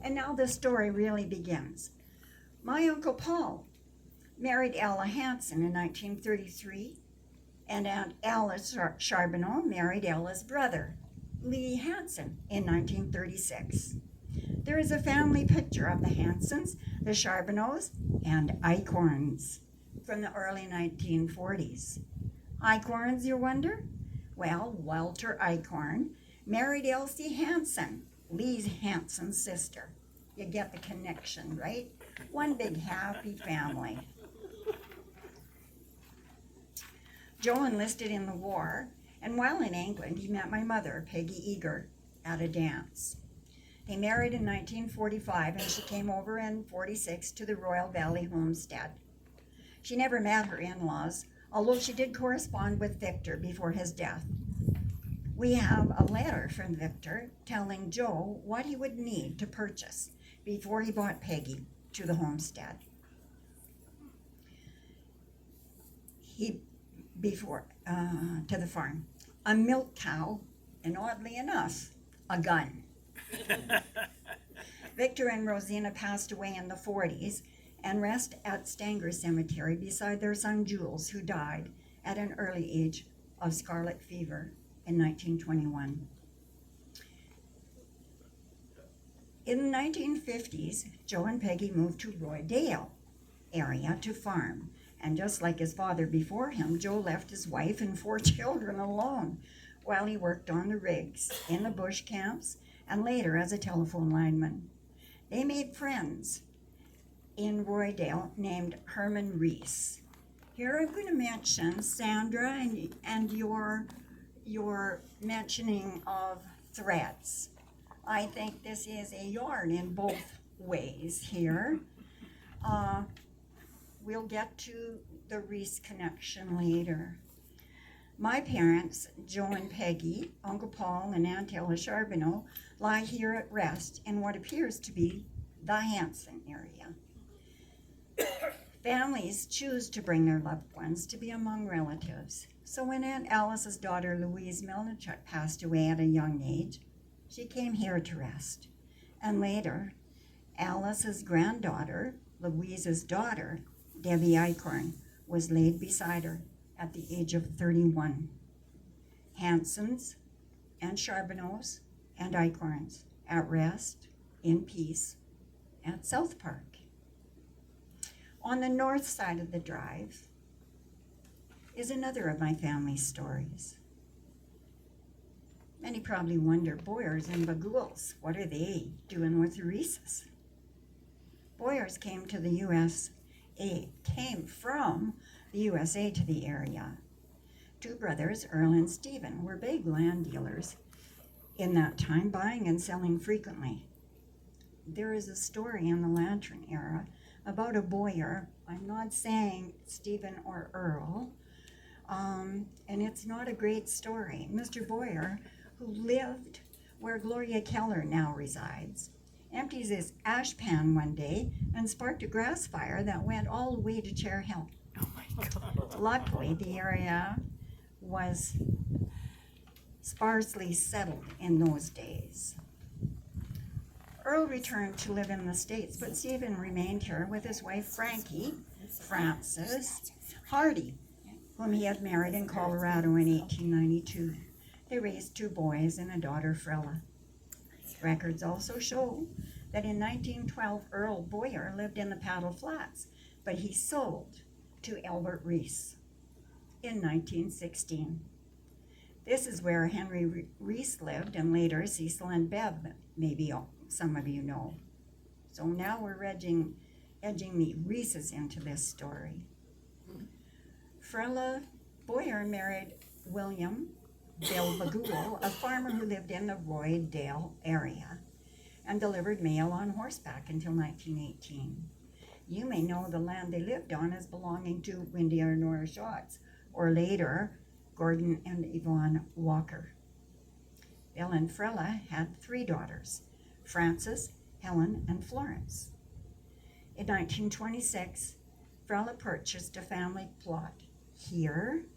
And now the story really begins. My Uncle Paul married Ella Hansen in 1933, and Aunt Alice Charbonneau married Ella's brother, Lee Hansen, in 1936. There is a family picture of the Hansens, the Charbonneaus, and Eichhorns from the early 1940s. Eichhorns, you wonder? Well, Walter Eichhorn married Elsie Hansen, Lee Hansen's sister. You get the connection, right? One big happy family. Joe enlisted in the war, and while in England, he met my mother, Peggy Eager, at a dance. They married in 1945, and she came over in 46 to the Royal Valley homestead. She never met her in-laws, although she did correspond with Victor before his death. We have a letter from Victor telling Joe what he would need to purchase before he brought Peggy to the homestead. To the farm. A milk cow, and oddly enough, a gun. Victor and Rosina passed away in the 40s and rest at Stanger Cemetery beside their son Jules, who died at an early age of scarlet fever in 1921. In the 1950s, Joe and Peggy moved to Roydale area to farm. And just like his father before him, Joe left his wife and 4 children alone while he worked on the rigs, in the bush camps, and later as a telephone lineman. They made friends in Roydale named Herman Rhese. Here I'm going to mention Sandra and your mentioning of threads. I think this is a yarn in both ways here. We'll get to the Rhese connection later. My parents, Joe and Peggy, Uncle Paul, and Aunt Ella Charbonneau, lie here at rest in what appears to be the Hansen area. Families choose to bring their loved ones to be among relatives. So when Aunt Alice's daughter, Louise Melnichuk, passed away at a young age, she came here to rest. And later, Alice's granddaughter, Louise's daughter, Debbie Eichhorn, was laid beside her at the age of 31. Hansens and Charbonneaus and Eichhorns at rest, in peace, at South Park. On the north side of the drive is another of my family's stories. Many probably wonder, Boyers and Bagools, what are they doing with the Rheses? Boyers came from the USA to the area. 2 brothers, Earl and Stephen, were big land dealers in that time, buying and selling frequently. There is a story in the Lantern era about a Boyer. I'm not saying Stephen or Earl, and it's not a great story. Mr. Boyer, who lived where Gloria Keller now resides, empties his ash pan one day and sparked a grass fire that went all the way to Chair Hill. Oh my God. Luckily, the area was sparsely settled in those days. Earl returned to live in the States, but Stephen remained here with his wife Frankie, Frances Hardy, whom he had married in Colorado in 1892. They raised 2 boys and a daughter, Frella. Records also show that in 1912, Earl Boyer lived in the Paddle Flats, but he sold to Albert Rhese in 1916. This is where Henry Rhese lived, and later Cecil and Bev, maybe some of you know. So now we're edging the Rheses into this story. Frella Boyer married William Bill Bagool, a farmer who lived in the Roydale area and delivered mail on horseback until 1918. You may know the land they lived on as belonging to Windy or Nora Schatz, or later, Gordon and Yvonne Walker. Bill and Frella had 3 daughters, Frances, Helen, and Florence. In 1926, Frella purchased a family plot here,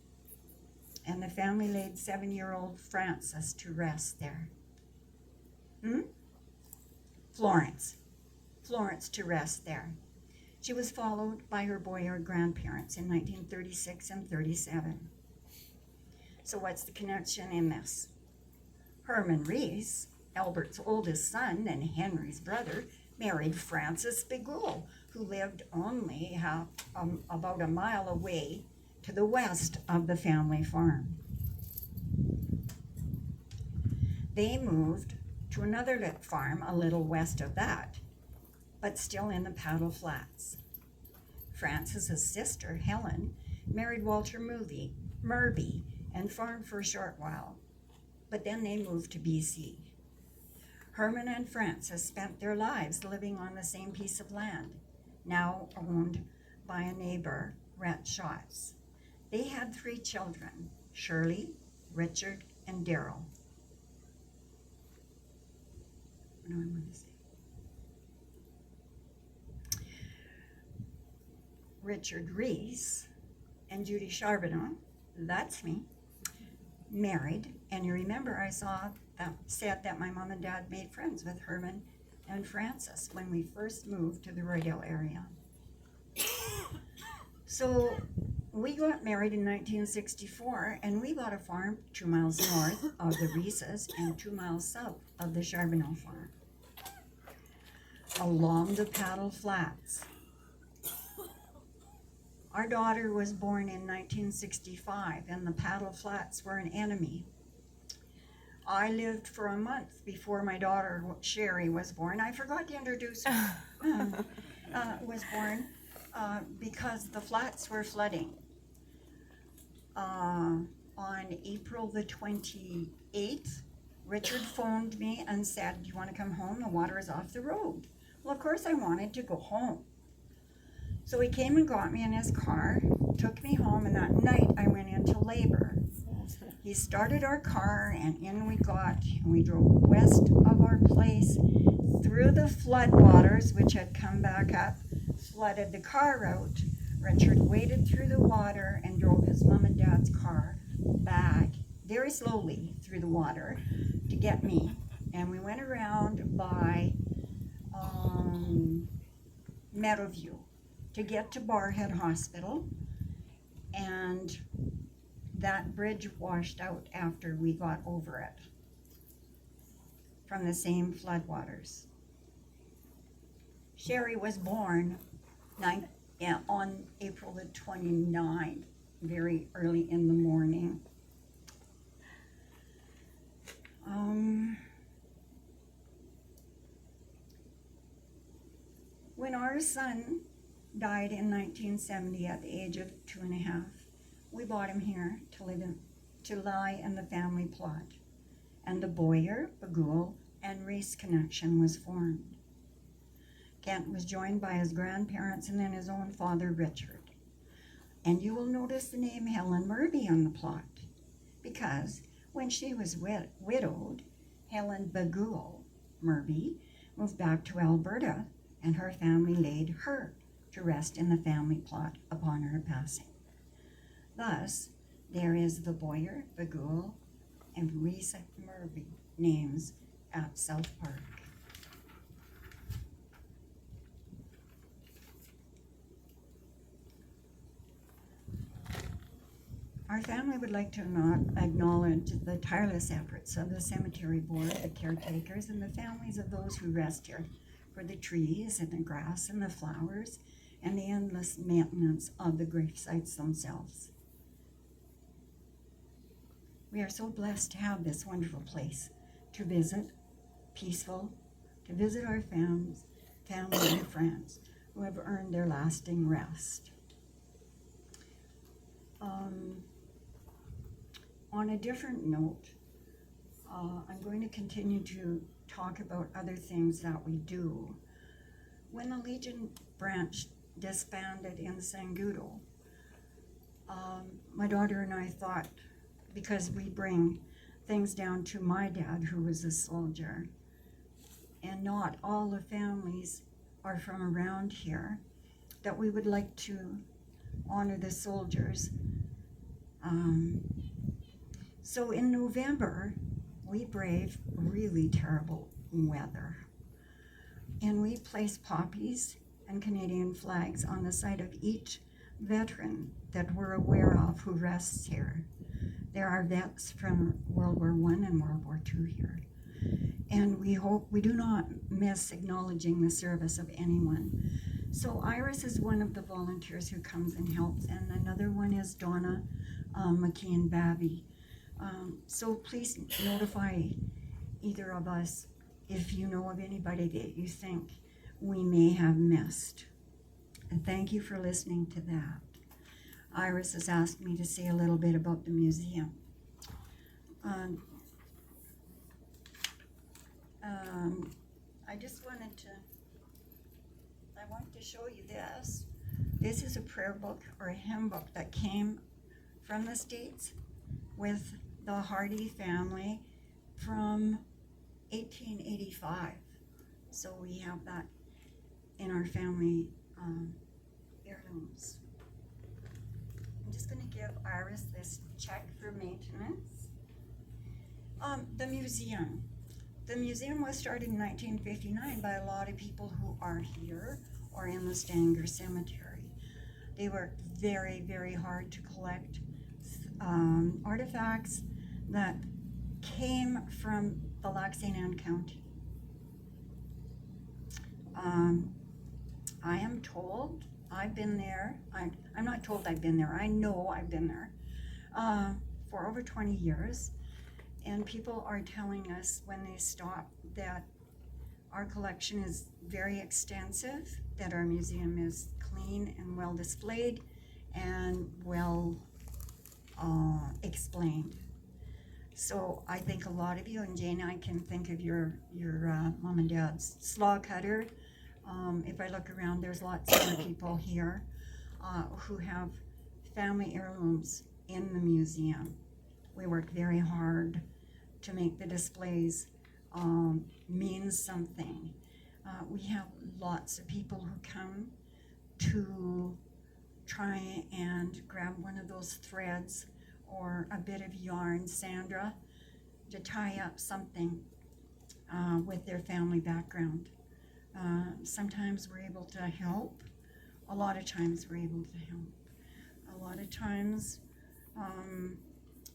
and the family laid 7-year-old Frances to rest there. Florence. Florence to rest there. She was followed by her boyar grandparents in 1936 and 37. So what's the connection in this? Herman Rhese, Albert's oldest son and Henry's brother, married Frances Begoul, who lived only about a mile away to the west of the family farm. They moved to another farm a little west of that, but still in the Paddle Flats. Frances's sister, Helen, married Walter Murby and farmed for a short while, but then they moved to BC. Herman and Frances spent their lives living on the same piece of land, now owned by a neighbor, Rhett Schatz. They had 3 children, Shirley, Richard, and Daryl. What do I want to say? Richard Rhese and Judy Charbonneau, that's me, married. And you remember I said that my mom and dad made friends with Herman and Frances when we first moved to the Roydale area. So we got married in 1964, and we bought a farm 2 miles north of the Rheses and 2 miles south of the Charbonneau farm, along the Paddle Flats. Our daughter was born in 1965, and the Paddle Flats were an enemy. I lived for a month before my daughter, Sherry, was born. I forgot to introduce her. Was born because the flats were flooding. On April the 28th, Richard phoned me and said, "Do you want to come home? The water is off the road." Well, of course I wanted to go home. So he came and got me in his car, took me home, and that night I went into labor. He started our car, and in we got, and we drove west of our place through the floodwaters, which had come back up, flooded the car out. Richard waded through the water and drove his mom and dad's car back very slowly through the water to get me. And we went around by Meadowview to get to Barhead Hospital, and that bridge washed out after we got over it from the same floodwaters. Sherry was born on April the 29th, very early in the morning. When our son died in 1970 at the age of 2.5, we bought him here to lie in the family plot, and the Boyer, Begoul, and Rhese connection was formed. Kent was joined by his grandparents and then his own father, Richard. And you will notice the name Helen Murby on the plot, because when she was widowed, Helen Begoul Murby moved back to Alberta, and her family laid her to rest in the family plot upon her passing. Thus, there is the Boyer, Begoul, and Rhese Murby names at South Park. Our family would like to acknowledge the tireless efforts of the cemetery board, the caretakers, and the families of those who rest here for the trees and the grass and the flowers and the endless maintenance of the grave sites themselves. We are so blessed to have this wonderful place to visit, peaceful, to visit our family and friends who have earned their lasting rest. On a different note, I'm going to continue to talk about other things that we do. When the Legion branch disbanded in Sangudo, my daughter and I thought, because we bring things down to my dad, who was a soldier, and not all the families are from around here, that we would like to honor the soldiers. So in November, we braved really terrible weather. And we place poppies and Canadian flags on the site of each veteran that we're aware of who rests here. There are vets from World War I and World War II here. And we do not miss acknowledging the service of anyone. So Iris is one of the volunteers who comes and helps, and another one is Donna McKeon-Babby. So please notify either of us if you know of anybody that you think we may have missed. And thank you for listening to that. Iris has asked me to say a little bit about the museum. I want to show you this. This is a prayer book or a hymn book that came from the States with the Hardy family from 1885. So we have that in our family heirlooms. I'm just going to give Iris this check for maintenance. The museum. The museum was started in 1959 by a lot of people who are here or in the Stanger Cemetery. They worked very, very hard to collect artifacts that came from the Lac St. Anne County. I am told I've been there. I'm not told I've been there. I know I've been there for over 20 years. And people are telling us when they stop that our collection is very extensive, that our museum is clean and well displayed and well explained. So I think a lot of you, and Jane, I can think of your mom and dad's slaw cutter. If I look around, there's lots of other people here who have family heirlooms in the museum. We work very hard to make the displays mean something. We have lots of people who come to try and grab one of those threads or a bit of yarn, Sandra, to tie up something with their family background. Sometimes we're able to help. A lot of times we're able to help. A lot of times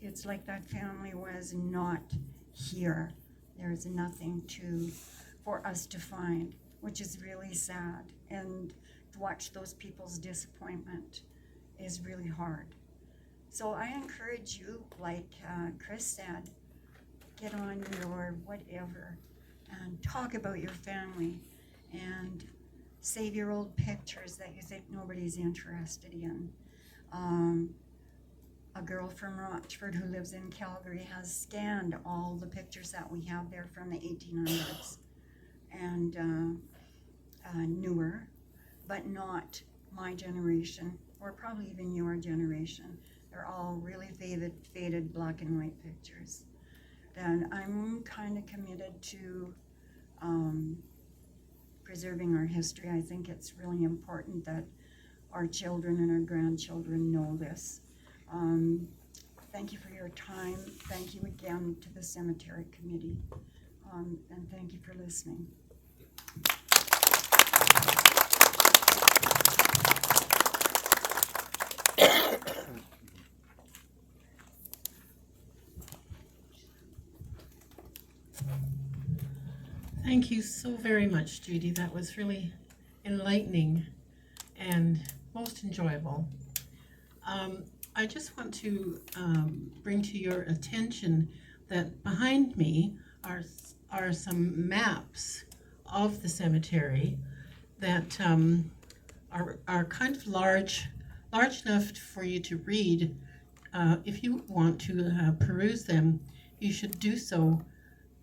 it's like that family was not here. There's nothing for us to find, which is really sad. And to watch those people's disappointment is really hard. So I encourage you, like Chris said, get on your whatever and talk about your family and save your old pictures that you think nobody's interested in. A girl from Rochford who lives in Calgary has scanned all the pictures that we have there from the 1800s and newer, but not my generation or probably even your generation. They're all really faded black and white pictures. And I'm kind of committed to preserving our history. I think it's really important that our children and our grandchildren know this. Thank you for your time. Thank you again to the Cemetery Committee, and thank you for listening. Thank you so very much, Judy. That was really enlightening and most enjoyable. I just want to bring to your attention that behind me are some maps of the cemetery that are kind of large enough for you to read. If you want to peruse them, you should do so,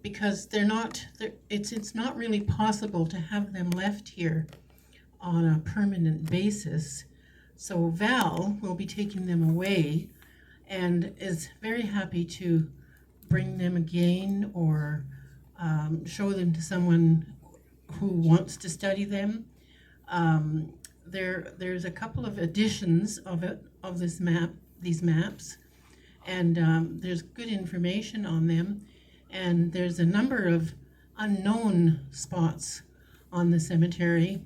because it's not really possible to have them left here on a permanent basis. So Val will be taking them away and is very happy to bring them again or show them to someone who wants to study them. There's a couple of editions of these maps, and there's good information on them. And there's a number of unknown spots on the cemetery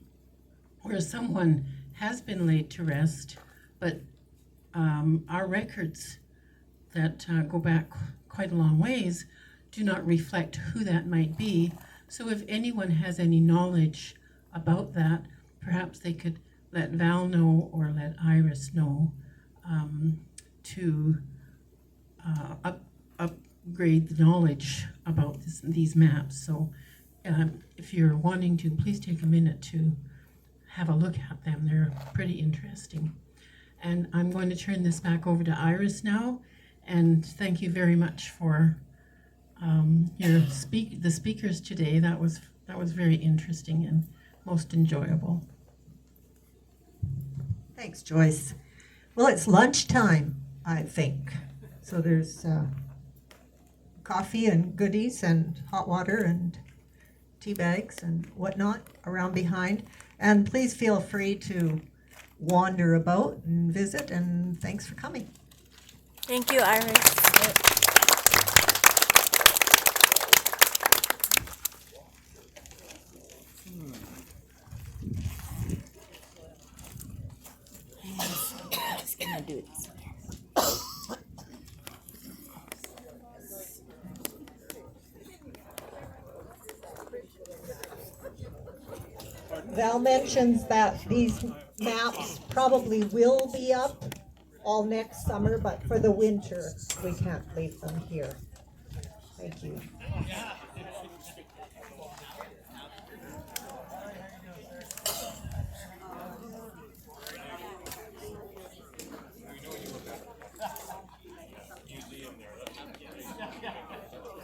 where someone has been laid to rest, but our records that go back quite a long ways do not reflect who that might be. So if anyone has any knowledge about that, perhaps they could let Val know or let Iris know to upgrade the knowledge about these maps. So if you're wanting to, please take a minute to have a look at them. They're pretty interesting. And I'm going to turn this back over to Iris now. And thank you very much for the speakers today. That was very interesting and most enjoyable. Thanks, Joyce. Well, it's lunchtime, I think. So there's coffee and goodies and hot water and tea bags and whatnot around behind. And please feel free to wander about and visit, and thanks for coming. Thank you, Iris. I'm just gonna do it this way. Val mentions that these maps probably will be up all next summer, but for the winter, we can't leave them here. Thank you.